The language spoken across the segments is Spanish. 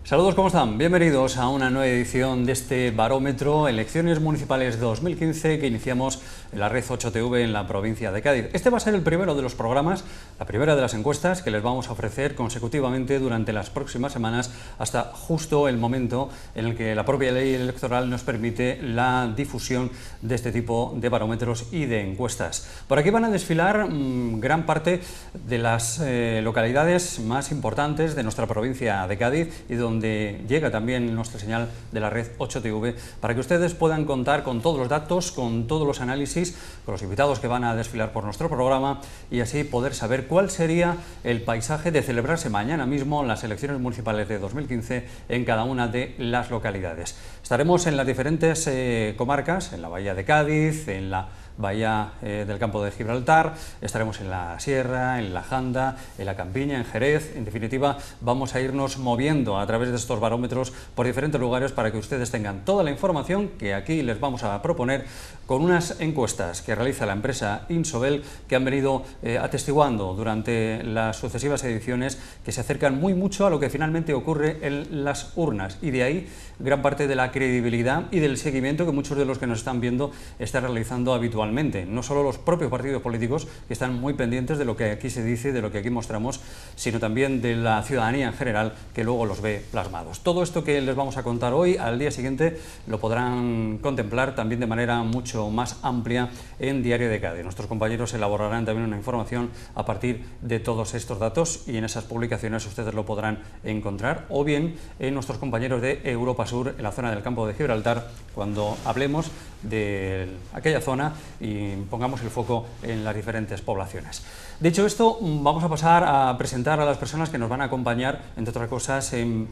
Saludos, ¿cómo están? Bienvenidos a una nueva edición de este barómetro Elecciones Municipales 2015 que iniciamos en la red 8TV en la provincia de Cádiz. Este va a ser el primero de los programas, la primera de las encuestas que les vamos a ofrecer consecutivamente durante las próximas semanas hasta justo el momento en el que la propia ley electoral nos permite la difusión de este tipo de barómetros y de encuestas. Por aquí van a desfilar gran parte de las localidades más importantes de nuestra provincia de Cádiz y donde llega también nuestra señal de la red 8TV para que ustedes puedan contar con todos los datos, con todos los análisis, con los invitados que van a desfilar por nuestro programa y así poder saber cuál sería el paisaje de celebrarse mañana mismo las elecciones municipales de 2015 en cada una de las localidades. Estaremos en las diferentes comarcas, en la Bahía de Cádiz, en la Bahía del Campo de Gibraltar, estaremos en la Sierra, en la Janda, en la Campiña, en Jerez. En definitiva, vamos a irnos moviendo a través de estos barómetros por diferentes lugares para que ustedes tengan toda la información que aquí les vamos a proponer con unas encuestas que realiza la empresa Insobel, que han venido atestiguando durante las sucesivas ediciones, que se acercan muy mucho a lo que finalmente ocurre en las urnas, y de ahí gran parte de la credibilidad y del seguimiento que muchos de los que nos están viendo están realizando habitualmente. No solo los propios partidos políticos, que están muy pendientes de lo que aquí se dice, de lo que aquí mostramos, sino también de la ciudadanía en general, que luego los ve plasmados. Todo esto que les vamos a contar hoy, al día siguiente lo podrán contemplar también de manera mucho más amplia en Diario de Cádiz. Nuestros compañeros elaborarán también una información a partir de todos estos datos y en esas publicaciones ustedes lo podrán encontrar, o bien en nuestros compañeros de Europa Sur, en la zona del Campo de Gibraltar, cuando hablemos de aquella zona y pongamos el foco en las diferentes poblaciones. Dicho esto, vamos a pasar a presentar a las personas que nos van a acompañar, entre otras cosas, en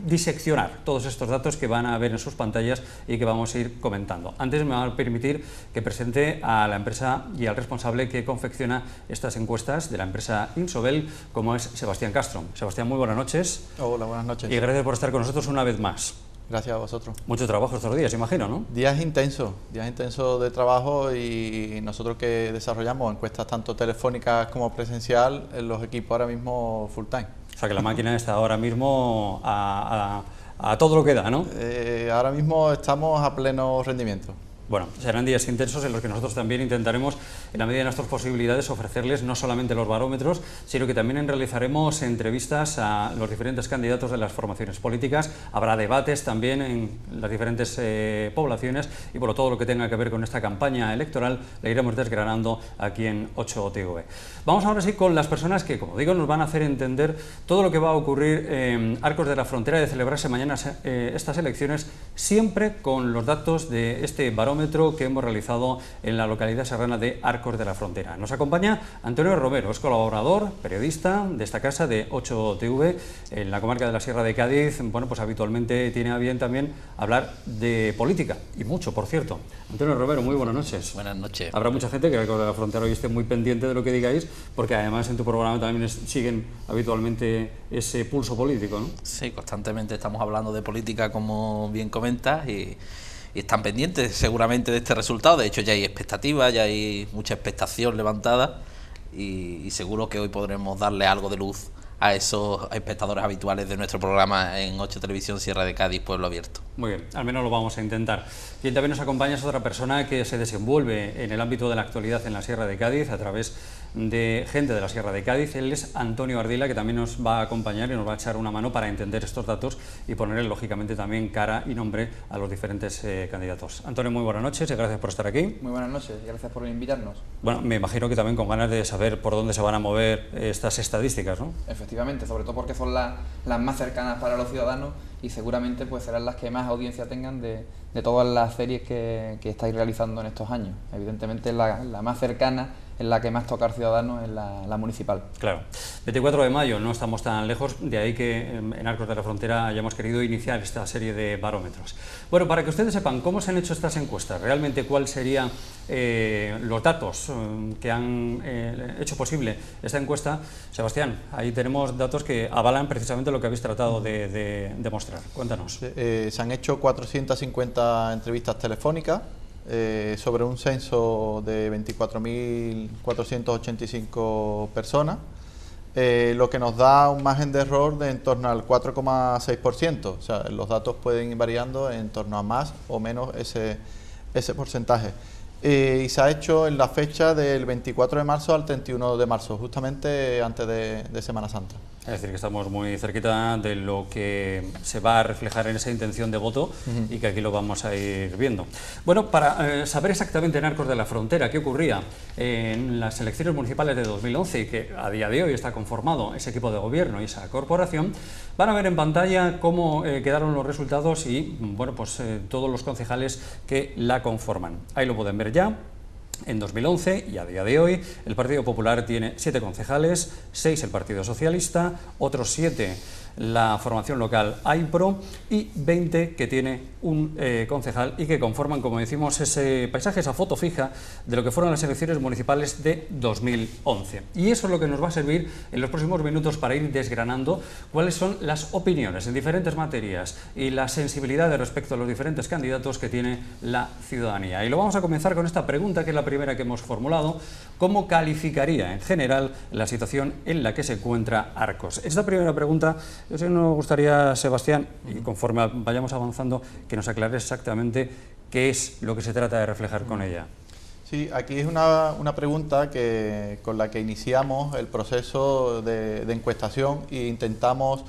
diseccionar todos estos datos que van a ver en sus pantallas y que vamos a ir comentando. Antes me va a permitir que presente a la empresa y al responsable que confecciona estas encuestas de la empresa Insobel, como es Sebastián Castro. Sebastián, muy buenas noches. Hola, buenas noches. Y gracias por estar con nosotros una vez más. Gracias a vosotros. Mucho trabajo estos días, imagino, ¿no? Días intensos de trabajo, y nosotros que desarrollamos encuestas tanto telefónicas como presencial, en los equipos ahora mismo full time. O sea que la máquina está ahora mismo a todo lo que da, ¿no? Ahora mismo estamos a pleno rendimiento. Bueno, serán días intensos en los que nosotros también intentaremos, en la medida de nuestras posibilidades, ofrecerles no solamente los barómetros, sino que también realizaremos entrevistas a los diferentes candidatos de las formaciones políticas. Habrá debates también en las diferentes poblaciones, y por todo lo que tenga que ver con esta campaña electoral la iremos desgranando aquí en 8TV. Vamos ahora sí con las personas que, como digo, nos van a hacer entender todo lo que va a ocurrir en Arcos de la Frontera de celebrarse mañana estas elecciones, siempre con los datos de este barómetro que hemos realizado en la localidad serrana de Arcos de la Frontera. Nos acompaña Antonio Romero, es colaborador, periodista de esta casa de 8TV en la comarca de la Sierra de Cádiz. Bueno, pues habitualmente tiene a bien también hablar de política, y mucho, por cierto. Antonio Romero, muy buenas noches. Buenas noches. Habrá mucha gente que Arcos de la Frontera hoy esté muy pendiente de lo que digáis, porque además en tu programa también siguen habitualmente ese pulso político, ¿no? Sí, constantemente estamos hablando de política, como bien comentas, y están pendientes seguramente de este resultado. De hecho, ya hay expectativas, ya hay mucha expectación levantada, y seguro que hoy podremos darle algo de luz a esos espectadores habituales de nuestro programa en 8 Televisión Sierra de Cádiz, Pueblo Abierto. Muy bien, al menos lo vamos a intentar. Quien también nos acompaña es otra persona que se desenvuelve en el ámbito de la actualidad en la Sierra de Cádiz a través de gente de la Sierra de Cádiz. Él es Antonio Ardila, que también nos va a acompañar y nos va a echar una mano para entender estos datos y ponerle lógicamente también cara y nombre a los diferentes candidatos. Antonio, muy buenas noches y gracias por estar aquí. Muy buenas noches y gracias por invitarnos. Bueno, me imagino que también con ganas de saber por dónde se van a mover estas estadísticas, ¿no? Efectivamente, sobre todo porque son las más cercanas para los ciudadanos, y seguramente pues serán las que más audiencia tengan de todas las series que estáis realizando en estos años. Evidentemente la más cercana, es la que más toca al ciudadano, es la municipal. Claro. 24 de mayo, no estamos tan lejos, de ahí que en Arcos de la Frontera hayamos querido iniciar esta serie de barómetros. Bueno, para que ustedes sepan cómo se han hecho estas encuestas, realmente cuáles serían los datos que han hecho posible esta encuesta, Sebastián, ahí tenemos datos que avalan precisamente lo que habéis tratado de demostrar. Cuéntanos. Se han hecho 450 entrevistas telefónicas sobre un censo de 24.485 personas. lo que nos da un margen de error de en torno al 4,6%. O sea, los datos pueden ir variando en torno a más o menos ese porcentaje. Y se ha hecho en la fecha del 24 de marzo al 31 de marzo, justamente antes de Semana Santa. Es decir, que estamos muy cerquita de lo que se va a reflejar en esa intención de voto y que aquí lo vamos a ir viendo. Bueno, para saber exactamente en Arcos de la Frontera qué ocurría en las elecciones municipales de 2011 y que a día de hoy está conformado ese equipo de gobierno y esa corporación, van a ver en pantalla cómo quedaron los resultados y bueno, pues todos los concejales que la conforman. Ahí lo pueden ver ya. En 2011 y a día de hoy el Partido Popular tiene 7 concejales, 6 el Partido Socialista, otros 7 la formación local AIPRO y 20 que tiene un concejal y que conforman, como decimos, ese paisaje, esa foto fija de lo que fueron las elecciones municipales de 2011. Y eso es lo que nos va a servir en los próximos minutos para ir desgranando cuáles son las opiniones en diferentes materias y la sensibilidad respecto a los diferentes candidatos que tiene la ciudadanía. Y lo vamos a comenzar con esta pregunta, que es la primera que hemos formulado: ¿cómo calificaría en general la situación en la que se encuentra Arcos? Esta primera pregunta, yo sé que nos gustaría, Sebastián, y conforme vayamos avanzando, que nos aclare exactamente qué es lo que se trata de reflejar con ella. Sí, aquí es una pregunta con la que iniciamos el proceso de encuestación e intentamos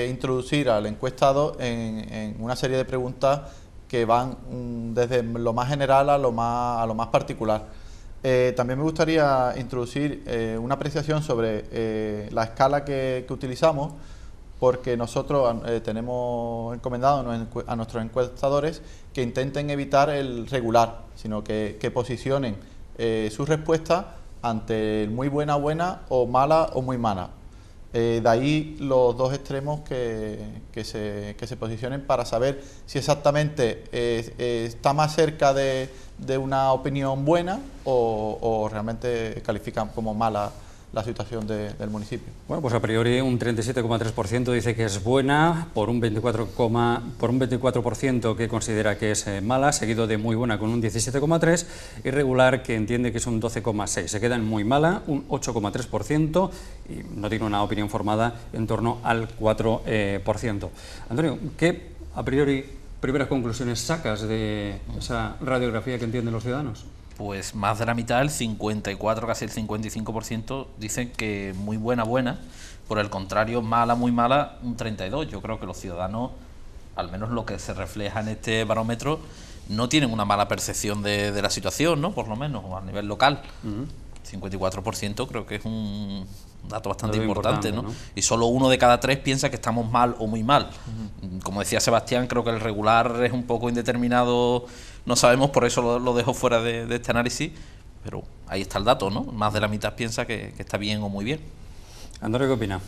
introducir al encuestado en una serie de preguntas que van desde lo más general a lo más particular. También me gustaría introducir una apreciación sobre la escala que utilizamos, porque nosotros tenemos encomendado a nuestros encuestadores que intenten evitar el regular, sino que posicionen su respuesta ante el muy buena, o mala o muy mala. De ahí los dos extremos que se posicionen para saber si exactamente está más cerca de una opinión buena o realmente califican como mala la situación del municipio. Bueno, pues a priori un 37,3% dice que es buena, por un 24% que considera que es mala, seguido de muy buena con un 17,3%, y regular, que entiende que es un 12,6%. Se queda en muy mala un 8,3% y no tiene una opinión formada en torno al 4%. Antonio, ¿qué a priori primeras conclusiones sacas de esa radiografía que entienden los ciudadanos? Pues más de la mitad, el 54, casi el 55%, dicen que muy buena, por el contrario, mala, muy mala, un 32%. Yo creo que los ciudadanos, al menos lo que se refleja en este barómetro, no tienen una mala percepción de la situación, ¿no? Por lo menos, a nivel local. 54% creo que es un dato bastante importante, ¿no? Y solo 1 de cada 3 piensa que estamos mal o muy mal. Como decía Sebastián, creo que el regular es un poco indeterminado, no sabemos, por eso lo dejo fuera de este análisis, pero ahí está el dato, ¿no? Más de la mitad piensa que está bien o muy bien. Antonio, ¿qué opina?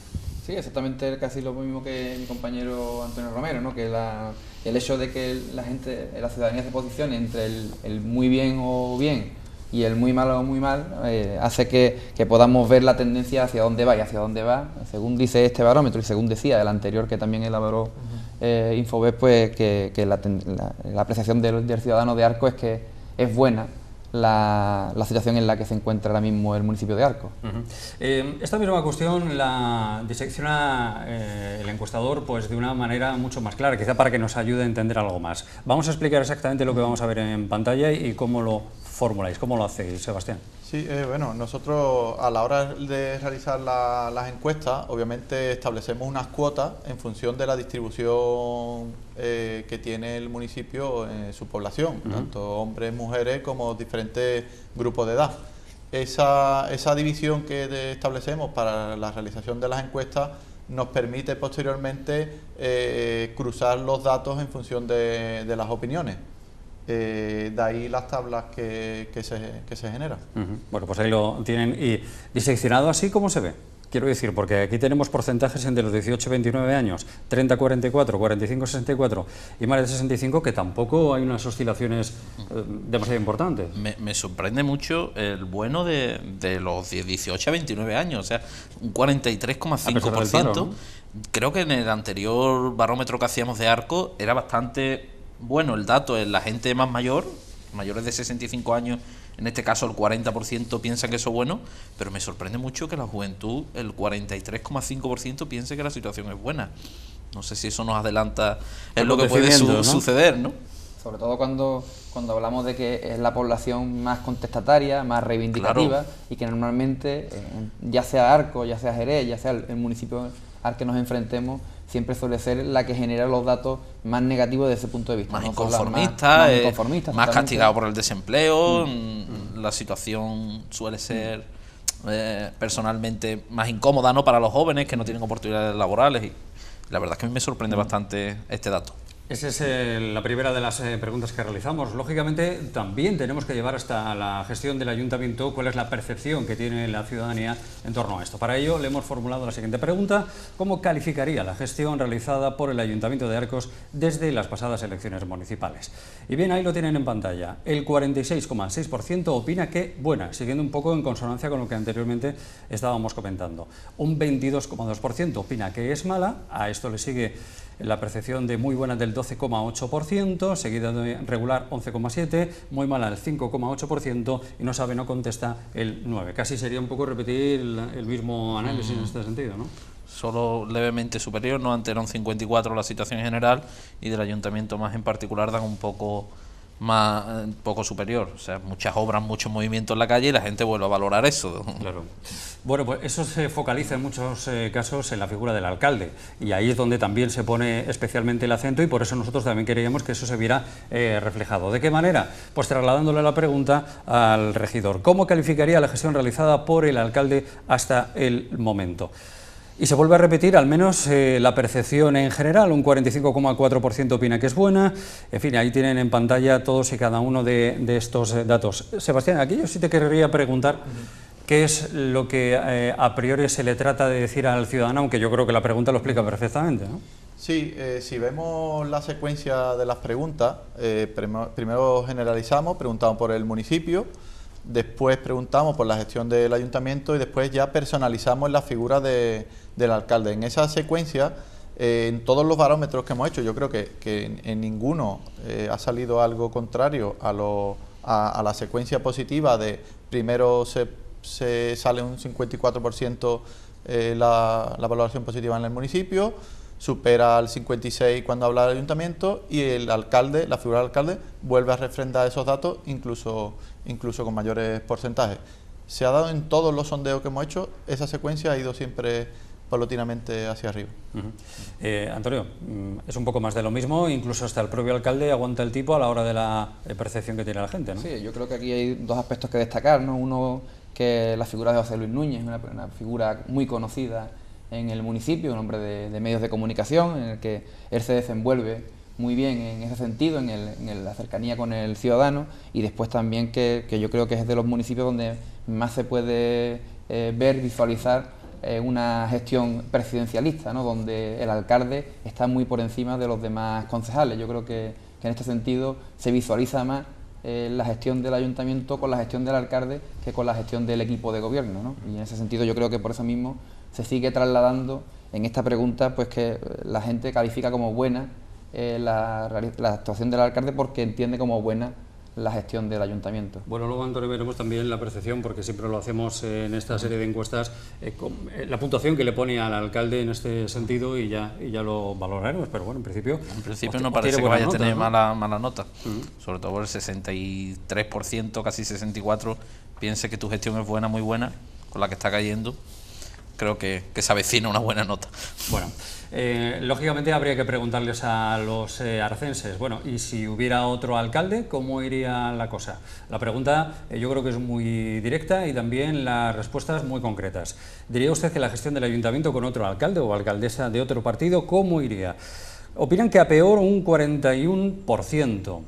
Sí, exactamente casi lo mismo que mi compañero Antonio Romero, ¿no? Que el hecho de que la gente, la ciudadanía se posicione entre el muy bien o bien y el muy mal o muy mal, hace que podamos ver la tendencia hacia dónde va y hacia dónde va, según dice este barómetro y según decía el anterior que también elaboró Infobes, pues que la apreciación del ciudadano de Arcos es que es buena la situación en la que se encuentra ahora mismo el municipio de Arcos. Esta misma cuestión la disecciona el encuestador pues de una manera mucho más clara, quizá para que nos ayude a entender algo más. Vamos a explicar exactamente lo que vamos a ver en pantalla y cómo lo formuláis, cómo lo hacéis, Sebastián. Sí, bueno, nosotros a la hora de realizar las encuestas, obviamente establecemos unas cuotas en función de la distribución que tiene el municipio en su población, tanto hombres, mujeres como diferentes grupos de edad. Esa división que establecemos para la realización de las encuestas nos permite posteriormente cruzar los datos en función de las opiniones. De ahí las tablas que se generan. Bueno, pues ahí lo tienen y diseccionado así como se ve. Quiero decir, porque aquí tenemos porcentajes entre los 18 y 29 años, 30-44, 45-64 y más de 65, que tampoco hay unas oscilaciones demasiado importantes. Me sorprende mucho el bueno de los 18 a 29 años, o sea, un 43,5%. ¿No? Creo que en el anterior barómetro que hacíamos de Arcos era bastante bueno el dato en la gente más mayor, mayores de 65 años en este caso el 40% piensa que eso es bueno, pero me sorprende mucho que la juventud, el 43,5% piense que la situación es buena. No sé si eso nos adelanta en lo que puede suceder, ¿no? Sobre todo cuando hablamos de que es la población más contestataria, más reivindicativa, claro, y que normalmente, ya sea Arcos, ya sea Jerez, ya sea el municipio al que nos enfrentemos, siempre suele ser la que genera los datos más negativos desde ese punto de vista. Más ¿no? inconformistas, más castigado por el desempleo, la situación suele ser personalmente más incómoda, ¿no?, para los jóvenes que no tienen oportunidades laborales, y la verdad es que a mí me sorprende bastante este dato. Esa es la primera de las preguntas que realizamos. Lógicamente, también tenemos que llevar hasta la gestión del ayuntamiento cuál es la percepción que tiene la ciudadanía en torno a esto. Para ello, le hemos formulado la siguiente pregunta: ¿cómo calificaría la gestión realizada por el Ayuntamiento de Arcos desde las pasadas elecciones municipales? Y bien, ahí lo tienen en pantalla. El 46,6% opina que buena, siguiendo un poco en consonancia con lo que anteriormente estábamos comentando. Un 22,2% opina que es mala, a esto le sigue la percepción de muy buena del 12,8%, seguida de regular 11,7%, muy mala el 5,8% y no sabe, no contesta el 9%. Casi sería un poco repetir el mismo análisis en este sentido, ¿no? Solo levemente superior, ¿no? Antes era un 54% la situación en general, y del ayuntamiento más en particular dan un poco superior. O sea, muchas obras, mucho movimiento en la calle, y la gente vuelve a valorar eso. Claro. Bueno, pues eso se focaliza en muchos casos en la figura del alcalde, y ahí es donde también se pone especialmente el acento, y por eso nosotros también queríamos que eso se viera reflejado. ¿De qué manera? Pues trasladándole la pregunta al regidor: ¿cómo calificaría la gestión realizada por el alcalde hasta el momento? Y se vuelve a repetir al menos la percepción en general. Un 45,4% opina que es buena. En fin, ahí tienen en pantalla todos y cada uno de estos datos. Sebastián, aquí yo sí te querría preguntar qué es lo que a priori se le trata de decir al ciudadano, aunque yo creo que la pregunta lo explica perfectamente, ¿no? Sí, si vemos la secuencia de las preguntas, primero generalizamos, preguntamos por el municipio, después preguntamos por la gestión del ayuntamiento y después ya personalizamos la figura del alcalde. En esa secuencia, en todos los barómetros que hemos hecho, yo creo que en ninguno ha salido algo contrario a la secuencia positiva de primero se sale un 54% la valoración positiva en el municipio, supera al 56% cuando habla del ayuntamiento, y el alcalde, la figura del alcalde, vuelve a refrendar esos datos incluso con mayores porcentajes. Se ha dado en todos los sondeos que hemos hecho, esa secuencia ha ido siempre paulatinamente hacia arriba. Antonio, es un poco más de lo mismo, incluso hasta el propio alcalde aguanta el tipo a la hora de la percepción que tiene la gente, ¿no? Sí, yo creo que aquí hay dos aspectos que destacar, ¿no? Uno, que la figura de José Luis Núñez, una figura muy conocida en el municipio, un hombre de medios de comunicación, en el que él se desenvuelve muy bien en ese sentido, en la cercanía con el ciudadano, y después también que yo creo que es de los municipios donde más se puede ver, visualizar una gestión presidencialista, ¿no?, donde el alcalde está muy por encima de los demás concejales. Yo creo que en este sentido se visualiza más la gestión del ayuntamiento con la gestión del alcalde que con la gestión del equipo de gobierno, ¿no? Y en ese sentido yo creo que por eso mismo se sigue trasladando en esta pregunta, pues que la gente califica como buena la actuación del alcalde, porque entiende como buena la gestión del ayuntamiento. Bueno, luego, Antonio, veremos también la percepción, porque siempre lo hacemos en esta serie de encuestas, la puntuación que le pone al alcalde en este sentido, y ya lo valoraremos, pero bueno, en principio no parece que vaya a tener mala nota, sobre todo por el 63%, casi 64%, piense que tu gestión es buena, muy buena, con la que está cayendo. Creo que se avecina una buena nota. Bueno, lógicamente habría que preguntarles a los arcenses, bueno, y si hubiera otro alcalde, ¿cómo iría la cosa? La pregunta yo creo que es muy directa, y también las respuestas muy concretas. ¿Diría usted que la gestión del ayuntamiento con otro alcalde o alcaldesa de otro partido, cómo iría? Opinan que a peor un 41%.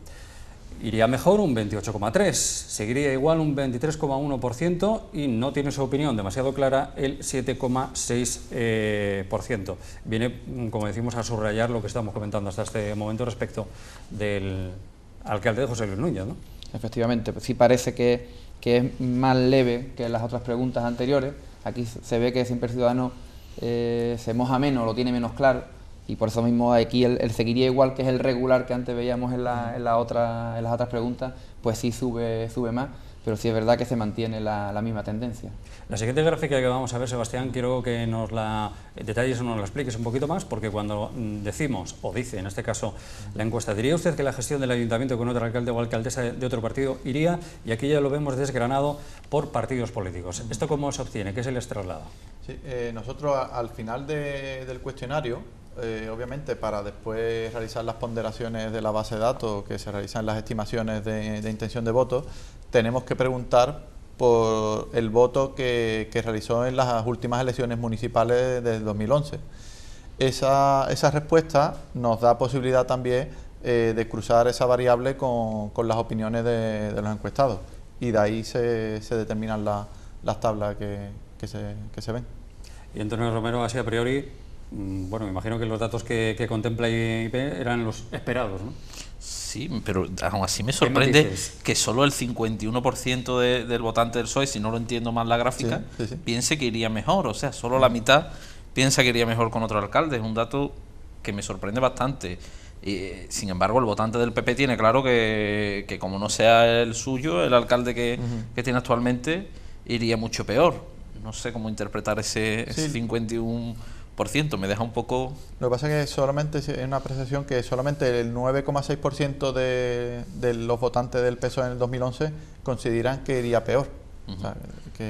Iría mejor un 28,3%, seguiría igual un 23,1%, y no tiene su opinión demasiado clara el 7,6%. Viene, como decimos, a subrayar lo que estamos comentando hasta este momento respecto del alcalde de José Luis Núñez, ¿no? Efectivamente, pues sí parece que es más leve que las otras preguntas anteriores. Aquí se ve que siempre el ciudadano se moja menos, lo tiene menos claro, y por eso mismo aquí el seguiría igual, que es el regular que antes veíamos en las otras preguntas, pues sí sube más. pero sí es verdad que se mantiene la misma tendencia. La siguiente gráfica que vamos a ver, Sebastián, quiero que nos la detalles o nos la expliques un poquito más, porque cuando decimos, o dice en este caso la encuesta, ¿diría usted que la gestión del ayuntamiento con otro alcalde o alcaldesa de otro partido iría? Y aquí ya lo vemos desgranado por partidos políticos. ¿Esto cómo se obtiene? ¿Qué se les traslada? Sí, nosotros al final del cuestionario, obviamente para después realizar las ponderaciones de la base de datos que se realizan las estimaciones de intención de voto, tenemos que preguntar por el voto que realizó en las últimas elecciones municipales del 2011. Esa respuesta nos da posibilidad también de cruzar esa variable con las opiniones de los encuestados, y de ahí se determinan las tablas que se ven. Y Antonio Romero, así a priori, bueno, me imagino que los datos que contempla IP eran los esperados, ¿no? Sí, pero aún así me sorprende que solo el 51% del votante del PSOE, si no lo entiendo mal la gráfica, sí. Piense que iría mejor. O sea, solo la mitad piensa que iría mejor con otro alcalde. Es un dato que me sorprende bastante. Sin embargo, el votante del PP tiene claro que como no sea el suyo, el alcalde que tiene actualmente, iría mucho peor. No sé cómo interpretar ese 51%, me deja un poco... Lo que pasa es que solamente es una apreciación que solamente el 9,6% de los votantes del PSOE en el 2011 consideran que iría peor. O sea,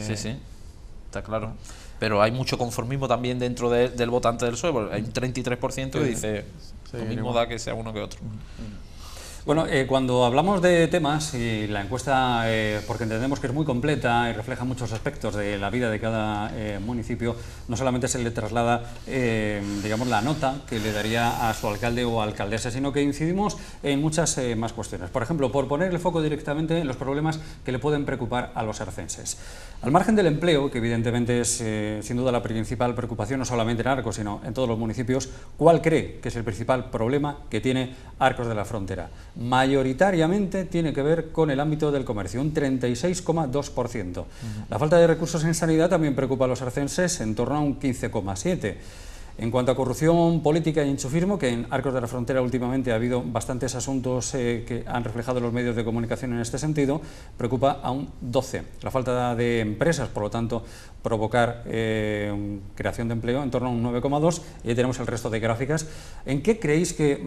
Sí, está claro. Pero hay mucho conformismo también dentro del votante del PSOE, porque hay un 33% que dice lo mismo da que sea uno que otro. Bueno, cuando hablamos de temas y la encuesta, porque entendemos que es muy completa y refleja muchos aspectos de la vida de cada municipio, no solamente se le traslada, digamos, la nota que le daría a su alcalde o alcaldesa, sino que incidimos en muchas más cuestiones. Por ejemplo, por poner el foco directamente en los problemas que le pueden preocupar a los arcenses. Al margen del empleo, que evidentemente es sin duda la principal preocupación, no solamente en Arcos, sino en todos los municipios, ¿cuál cree que es el principal problema que tiene Arcos de la Frontera? Mayoritariamente tiene que ver con el ámbito del comercio, un 36,2%. La falta de recursos en sanidad también preocupa a los arcenses, en torno a un 15,7%. En cuanto a corrupción política y enchufismo, que en Arcos de la Frontera últimamente ha habido bastantes asuntos que han reflejado los medios de comunicación en este sentido, preocupa a un 12%. La falta de empresas, por lo tanto, provocar creación de empleo en torno a un 9,2%. Y ahí tenemos el resto de gráficas. ¿En qué creéis que,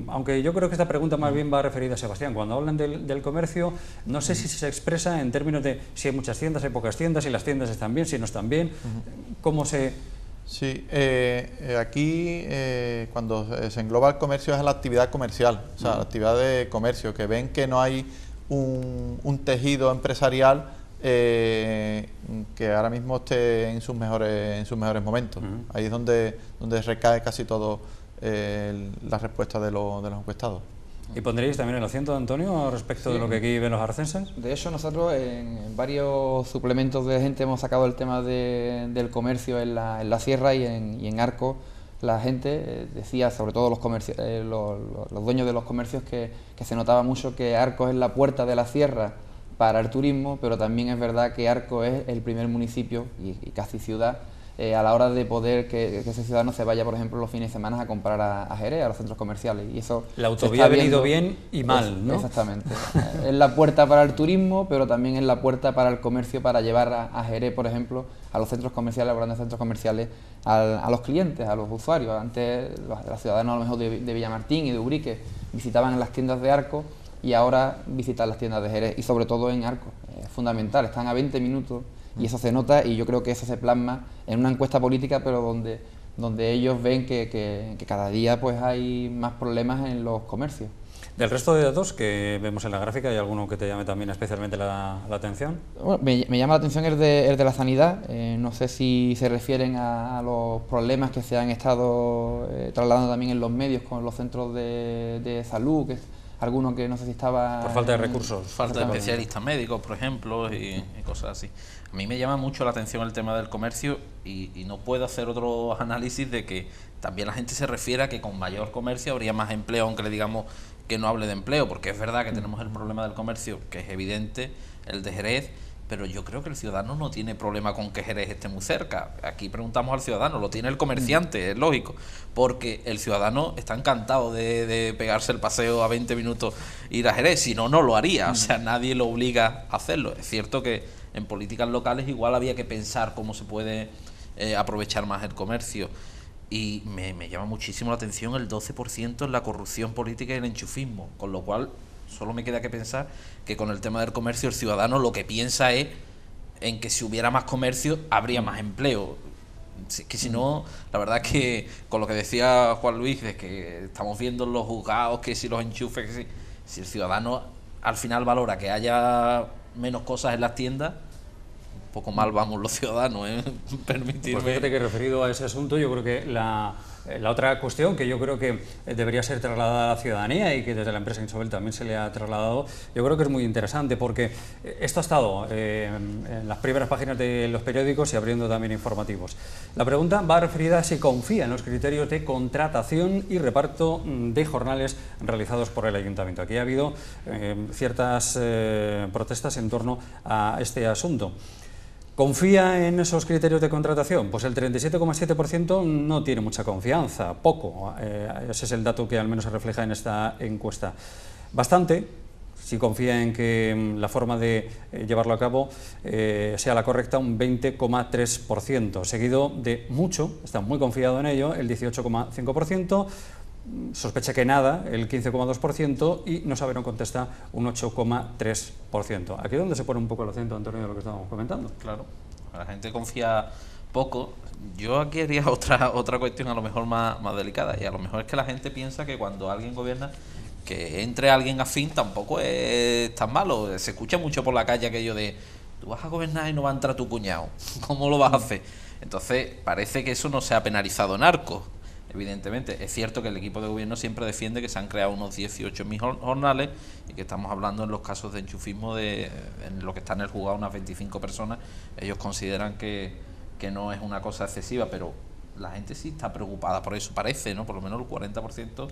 aunque yo creo que esta pregunta más bien va referida a Sebastián, cuando hablan del comercio, no sé si se expresa en términos de si hay muchas tiendas, hay pocas tiendas, si las tiendas están bien, si no están bien, cómo se... Sí, aquí cuando se engloba el comercio es la actividad comercial, o sea, la actividad de comercio, que ven que no hay un tejido empresarial que ahora mismo esté en sus mejores momentos. Ahí es donde recae casi todo la respuesta de los encuestados. ¿Y pondréis también el acento, Antonio, respecto de lo que aquí ven los arcenses? De hecho, nosotros en varios suplementos de gente hemos sacado el tema del comercio en la sierra y en Arcos. La gente decía, sobre todo los dueños de los comercios, que se notaba mucho que Arcos es la puerta de la sierra para el turismo, pero también es verdad que Arcos es el primer municipio y casi ciudad a la hora de poder que ese ciudadano se vaya, por ejemplo, los fines de semana a comprar a Jerez, a los centros comerciales. Y eso la autovía ha venido bien y mal, ¿no? Exactamente. Es la puerta para el turismo, pero también es la puerta para el comercio, para llevar a Jerez, por ejemplo, a los centros comerciales, a los grandes centros comerciales, a los clientes, a los usuarios. Antes los ciudadanos a lo mejor de Villamartín y de Ubrique visitaban las tiendas de Arcos y ahora visitan las tiendas de Jerez, y sobre todo en Arcos. Es fundamental, están a 20 minutos. Y eso se nota, y yo creo que eso se plasma en una encuesta política, pero donde ellos ven que cada día pues hay más problemas en los comercios. Del resto de datos que vemos en la gráfica, ¿hay alguno que te llame también especialmente la atención? Bueno, me llama la atención el de la sanidad. No sé si se refieren a los problemas que se han estado trasladando también en los medios con los centros de salud, que alguno que no sé si estaba... Por falta de recursos. Falta de especialistas médicos, por ejemplo, y cosas así. A mí me llama mucho la atención el tema del comercio y no puedo hacer otro análisis de que también la gente se refiere a que con mayor comercio habría más empleo, aunque le digamos que no hable de empleo, porque es verdad que tenemos el problema del comercio, que es evidente, el de Jerez, pero yo creo que el ciudadano no tiene problema con que Jerez esté muy cerca. Aquí preguntamos al ciudadano, lo tiene el comerciante, es lógico, porque el ciudadano está encantado de pegarse el paseo a 20 minutos e ir a Jerez, si no, no lo haría, o sea, nadie lo obliga a hacerlo. Es cierto que en políticas locales igual había que pensar cómo se puede aprovechar más el comercio. Y me llama muchísimo la atención el 12% en la corrupción política y el enchufismo, con lo cual solo me queda que pensar que con el tema del comercio el ciudadano lo que piensa es en que si hubiera más comercio habría más empleo. Que si no, la verdad es que con lo que decía Juan Luis, de que estamos viendo en los juzgados, que si los enchufes, que si el ciudadano al final valora que haya menos cosas en las tiendas, un poco mal vamos los ciudadanos, permitirme. Pues fíjate que referido a ese asunto, yo creo que la otra cuestión que yo creo que debería ser trasladada a la ciudadanía y que desde la empresa Insobel también se le ha trasladado, yo creo que es muy interesante porque esto ha estado en las primeras páginas de los periódicos y abriendo también informativos. La pregunta va referida a si confía en los criterios de contratación y reparto de jornales realizados por el Ayuntamiento. Aquí ha habido ciertas protestas en torno a este asunto. ¿Confía en esos criterios de contratación? Pues el 37,7% no tiene mucha confianza, poco. Ese es el dato que al menos se refleja en esta encuesta. Bastante, si confía en que la forma de llevarlo a cabo sea la correcta, un 20,3%, seguido de mucho, está muy confiado en ello, el 18,5%, sospecha que nada, el 15,2%, y no sabe, no contesta, un 8,3%. Aquí es donde se pone un poco el acento, Antonio, de lo que estábamos comentando. Claro, la gente confía poco. Yo aquí haría otra cuestión a lo mejor más delicada, y a lo mejor es que la gente piensa que cuando alguien gobierna, que entre alguien afín tampoco es tan malo. Se escucha mucho por la calle aquello de tú vas a gobernar y no va a entrar tu cuñado, ¿cómo lo vas a hacer? Entonces parece que eso no se ha penalizado en Arcos. Evidentemente, es cierto que el equipo de gobierno siempre defiende que se han creado unos 18.000 jornales y que estamos hablando en los casos de enchufismo en lo que está en el juzgado unas 25 personas. Ellos consideran que no es una cosa excesiva, pero la gente sí está preocupada por eso, parece, ¿no? Por lo menos el 40%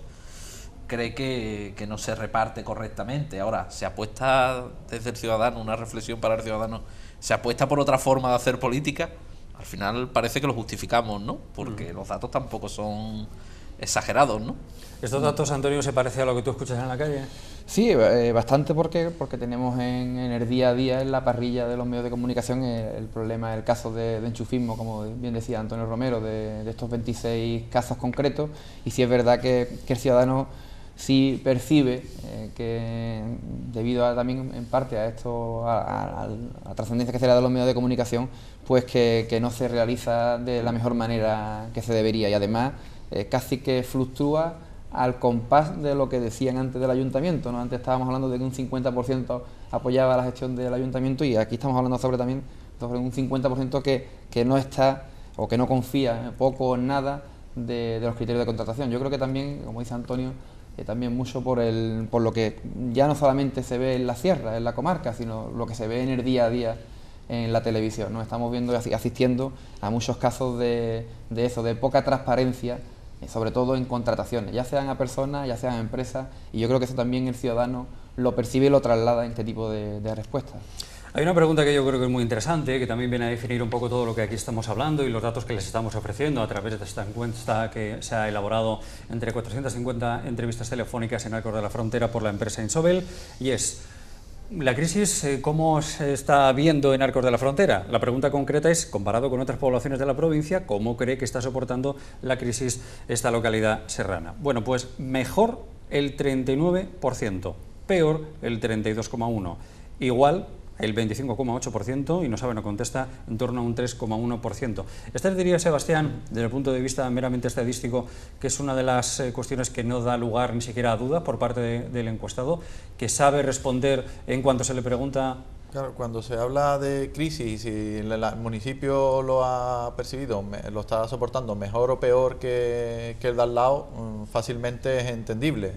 cree que no se reparte correctamente. Ahora, se apuesta desde el ciudadano, una reflexión para el ciudadano, se apuesta por otra forma de hacer política. Al final parece que lo justificamos, ¿no? Porque los datos tampoco son exagerados, ¿no? ¿Estos datos, Antonio, se parecen a lo que tú escuchas en la calle? Sí, bastante porque tenemos en el día a día, en la parrilla de los medios de comunicación, el problema, el caso de enchufismo, como bien decía Antonio Romero, de estos 26 casos concretos, y sí es verdad que el ciudadano sí percibe que debido también en parte a esto, a la trascendencia que se le da a los medios de comunicación, pues que no se realiza de la mejor manera que se debería, y además casi que fluctúa al compás de lo que decían antes del ayuntamiento, ¿no? Antes estábamos hablando de que un 50% apoyaba la gestión del ayuntamiento, y aquí estamos hablando sobre un 50% que no está o que no confía poco o nada de los criterios de contratación. Yo creo que también, como dice Antonio, también mucho por lo que ya no solamente se ve en la sierra, en la comarca, sino lo que se ve en el día a día en la televisión, ¿no? Estamos viendo y asistiendo a muchos casos de poca transparencia, sobre todo en contrataciones, ya sean a personas, ya sean a empresas, y yo creo que eso también el ciudadano lo percibe y lo traslada en este tipo de respuestas. Hay una pregunta que yo creo que es muy interesante, que también viene a definir un poco todo lo que aquí estamos hablando y los datos que les estamos ofreciendo a través de esta encuesta que se ha elaborado entre 450 entrevistas telefónicas en Arcos de la Frontera por la empresa Insobel, y es: ¿la crisis cómo se está viendo en Arcos de la Frontera? La pregunta concreta es, comparado con otras poblaciones de la provincia, ¿cómo cree que está soportando la crisis esta localidad serrana? Bueno, pues mejor el 39%, peor el 32,1%, igual el 25,8%, y no sabe, no contesta, en torno a un 3,1%. Esta diría, Sebastián, desde el punto de vista meramente estadístico, que es una de las cuestiones que no da lugar ni siquiera a duda por parte del encuestado, que sabe responder en cuanto se le pregunta. Claro, cuando se habla de crisis y el municipio lo ha percibido, lo está soportando mejor o peor que el de al lado, fácilmente es entendible,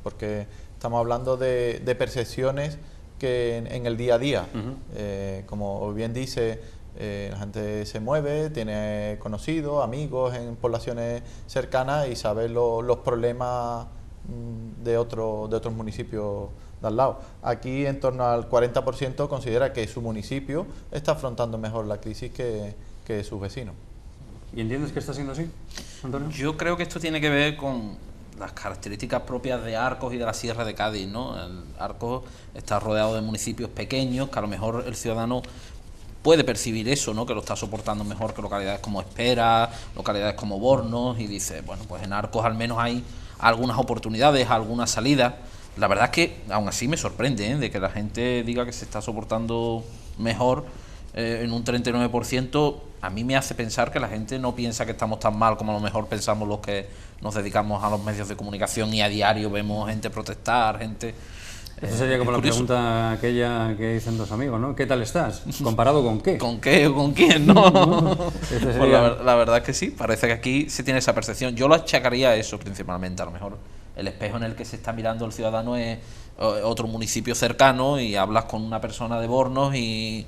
porque estamos hablando de percepciones que en el día a día, como bien dice, la gente se mueve, tiene conocidos, amigos en poblaciones cercanas y sabe los problemas de otros municipios de al lado. Aquí en torno al 40% considera que su municipio está afrontando mejor la crisis que sus vecinos. ¿Y entiendes que está siendo así, Antonio? Yo creo que esto tiene que ver con las características propias de Arcos y de la Sierra de Cádiz, ¿no? El Arcos está rodeado de municipios pequeños, que a lo mejor el ciudadano puede percibir eso, ¿no? Que lo está soportando mejor que localidades como Espera, localidades como Bornos, y dice, bueno, pues en Arcos al menos hay algunas oportunidades, algunas salidas. La verdad es que aún así me sorprende, de que la gente diga que se está soportando mejor en un 39%. A mí me hace pensar que la gente no piensa que estamos tan mal como a lo mejor pensamos los que nos dedicamos a los medios de comunicación y a diario vemos gente protestar, gente... Eso sería como la pregunta aquella que dicen dos amigos, ¿no? ¿Qué tal estás? ¿Comparado con qué? ¿Con qué o con quién? No. Sería... Pues la verdad es que sí, parece que aquí se tiene esa percepción. Yo lo achacaría a eso principalmente, a lo mejor el espejo en el que se está mirando el ciudadano es otro municipio cercano, y hablas con una persona de Bornos y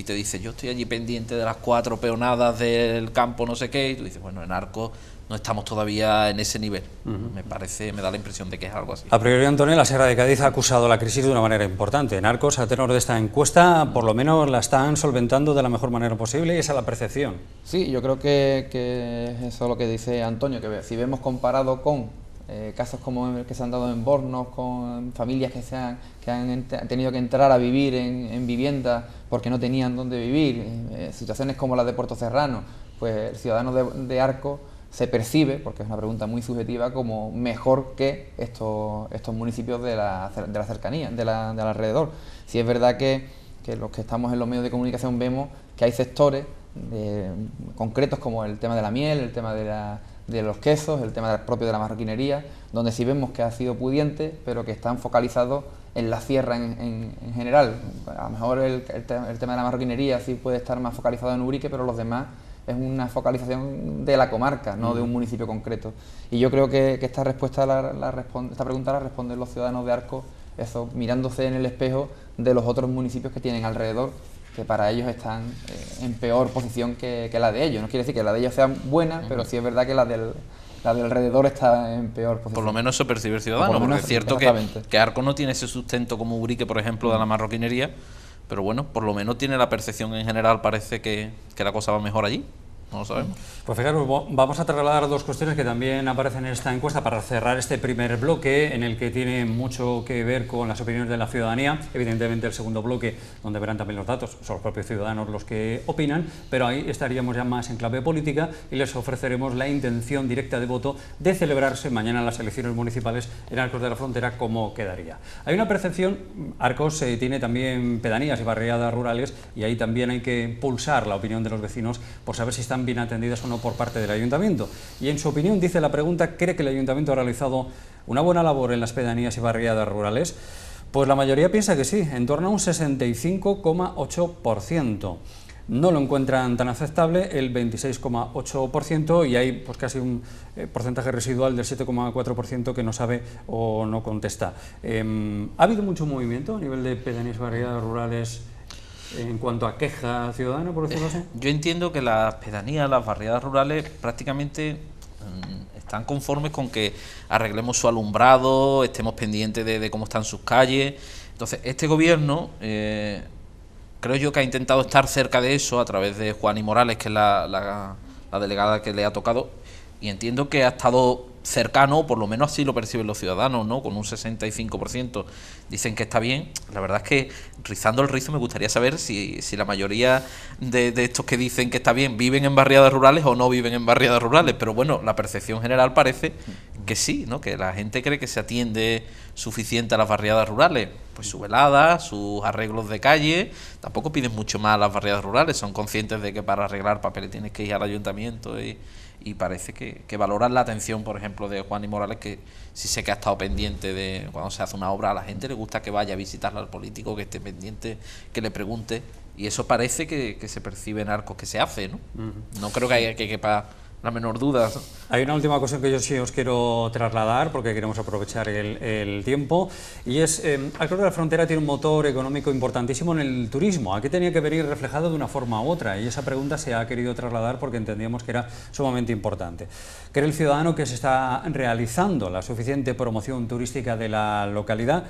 te dice, yo estoy allí pendiente de las 4 peonadas del campo no sé qué, y tú dices, bueno, en Arcos no estamos todavía en ese nivel. Me da la impresión de que es algo así. A priori, Antonio, la Sierra de Cádiz ha acusado la crisis de una manera importante. En Arcos, a tenor de esta encuesta, por lo menos la están solventando de la mejor manera posible, y esa es la percepción. Sí, yo creo que es eso lo que dice Antonio, que si vemos comparado con casos como el que se han dado en Bornos, con familias que han tenido que entrar a vivir en viviendas porque no tenían dónde vivir, situaciones como las de Puerto Serrano, pues el ciudadano de Arcos se percibe, porque es una pregunta muy subjetiva, como mejor que estos municipios de la cercanía, del alrededor. Si es verdad que los que estamos en los medios de comunicación vemos que hay sectores concretos como el tema de la miel, el tema de los quesos, el tema propio de la marroquinería, donde sí vemos que ha sido pudiente, pero que están focalizados en la sierra en general. A lo mejor el tema de la marroquinería sí puede estar más focalizado en Ubrique, pero los demás es una focalización de la comarca, no de un municipio concreto. Y yo creo que esta respuesta esta pregunta la responden los ciudadanos de Arcos, eso, mirándose en el espejo de los otros municipios que tienen alrededor, que para ellos están en peor posición que la de ellos. No quiere decir que la de ellos sea buena, pero sí es verdad que la del alrededor está en peor posición. Por lo menos eso percibe el ciudadano, porque es cierto que Arcos no tiene ese sustento como Ubrique, por ejemplo, de la marroquinería, pero bueno, por lo menos tiene la percepción en general, parece que la cosa va mejor allí. No lo sabemos. Pues fijaros, vamos a trasladar dos cuestiones que también aparecen en esta encuesta para cerrar este primer bloque, en el que tiene mucho que ver con las opiniones de la ciudadanía. Evidentemente el segundo bloque, donde verán también los datos, son los propios ciudadanos los que opinan, pero ahí estaríamos ya más en clave política y les ofreceremos la intención directa de voto de celebrarse mañana las elecciones municipales en Arcos de la Frontera, cómo quedaría. Hay una percepción, Arcos tiene también pedanías y barriadas rurales, y ahí también hay que pulsar la opinión de los vecinos por saber si están bien atendidas o no por parte del Ayuntamiento. Y en su opinión, dice la pregunta, ¿cree que el Ayuntamiento ha realizado una buena labor en las pedanías y barriadas rurales? Pues la mayoría piensa que sí, en torno a un 65,8%. No lo encuentran tan aceptable el 26,8%, y hay pues casi un porcentaje residual del 7,4% que no sabe o no contesta. ¿Ha habido mucho movimiento a nivel de pedanías y barriadas rurales en cuanto a queja ciudadana, por decirlo así? Yo entiendo que las pedanías, las barriadas rurales, prácticamente están conformes con que arreglemos su alumbrado, estemos pendientes de cómo están sus calles. Entonces, este gobierno, creo yo que ha intentado estar cerca de eso a través de Juani Morales, que es la delegada que le ha tocado, y entiendo que ha estado cercano, por lo menos así lo perciben los ciudadanos, ¿no? Con un 65% dicen que está bien. La verdad es que, rizando el rizo, me gustaría saber si la mayoría de estos que dicen que está bien viven en barriadas rurales o no viven en barriadas rurales, pero bueno, la percepción general parece que sí, ¿no? Que la gente cree que se atiende suficiente a las barriadas rurales, pues su velada, sus arreglos de calle. Tampoco piden mucho más a las barriadas rurales, son conscientes de que para arreglar papeles tienes que ir al ayuntamiento, y parece que valoran la atención, por ejemplo, de Juani Morales, que sí sé que ha estado pendiente de cuando se hace una obra, a la gente le gusta que vaya a visitarla al político, que esté pendiente, que le pregunte, y eso parece que se percibe en Arcos que se hace, ¿no? No creo que haya que quepa la menor duda. Hay una última cuestión que yo sí os quiero trasladar, porque queremos aprovechar el tiempo, y es, Arcos de la Frontera tiene un motor económico importantísimo en el turismo. Aquí tenía que venir reflejado de una forma u otra, y esa pregunta se ha querido trasladar porque entendíamos que era sumamente importante. ¿Cree el ciudadano que se está realizando la suficiente promoción turística de la localidad?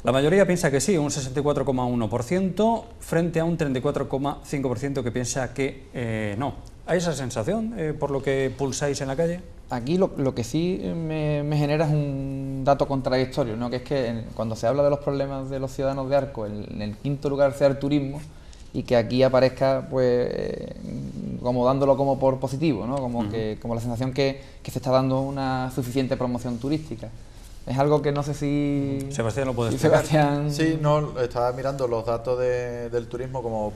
La mayoría piensa que sí, un 64,1% frente a un 34,5% que piensa que no. ¿Hay esa sensación por lo que pulsáis en la calle? Aquí lo que sí me genera es un dato contradictorio, ¿no? Que es que cuando se habla de los problemas de los ciudadanos de Arcos, en el quinto lugar sea el turismo, y que aquí aparezca pues como dándolo como por positivo, ¿no? Como la sensación que se está dando una suficiente promoción turística. Es algo que no sé si... Sebastián lo puede explicar. Sebastián... Sí, no, estaba mirando los datos del turismo como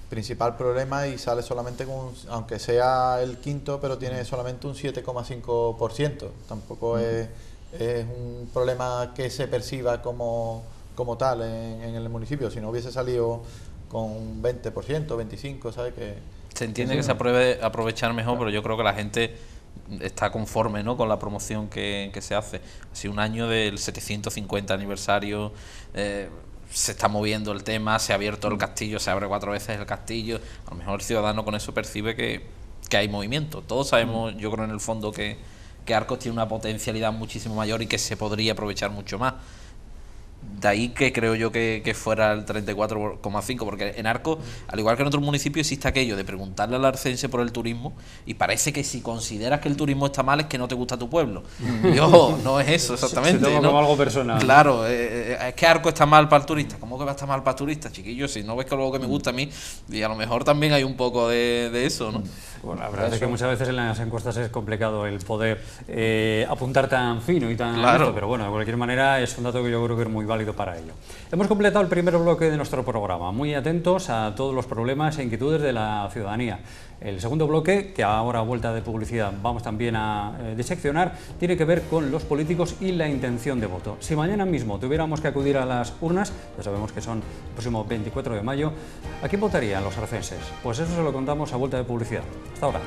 principal problema y sale solamente con, aunque sea el quinto, pero tiene solamente un 7,5%. Tampoco es un problema que se perciba como tal en el municipio. Si no hubiese salido con un 20%, 25%, ¿sabes? Se entiende que se puede aprovechar mejor, pero yo creo que la gente está conforme, ¿no?, con la promoción que se hace. Ha sido un año del 750 aniversario, se está moviendo el tema, se ha abierto el castillo, se abre 4 veces el castillo. A lo mejor el ciudadano con eso percibe que hay movimiento. Todos sabemos, yo creo en el fondo, que Arcos tiene una potencialidad muchísimo mayor y que se podría aprovechar mucho más. De ahí que creo yo que fuera el 34,5, porque en Arcos, al igual que en otros municipios, existe aquello de preguntarle al arcense por el turismo, y parece que si consideras que el turismo está mal es que no te gusta tu pueblo. Y ojo, no es eso exactamente. Se toma como algo personal. Claro, es que Arcos está mal para el turista. ¿Cómo que va a estar mal para el turista, chiquillos? Si no ves que luego que me gusta a mí, y a lo mejor también hay un poco de eso, ¿no? Bueno, la verdad es que muchas veces en las encuestas es complicado el poder apuntar tan fino y tan alto, pero bueno, de cualquier manera es un dato que yo creo que es muy válido para ello. Hemos completado el primer bloque de nuestro programa, muy atentos a todos los problemas e inquietudes de la ciudadanía. El segundo bloque, que ahora a vuelta de publicidad vamos también a diseccionar, tiene que ver con los políticos y la intención de voto. Si mañana mismo tuviéramos que acudir a las urnas, ya sabemos que son el próximo 24 de mayo, ¿a quién votarían los arcenses? Pues eso se lo contamos a vuelta de publicidad. Hasta ahora.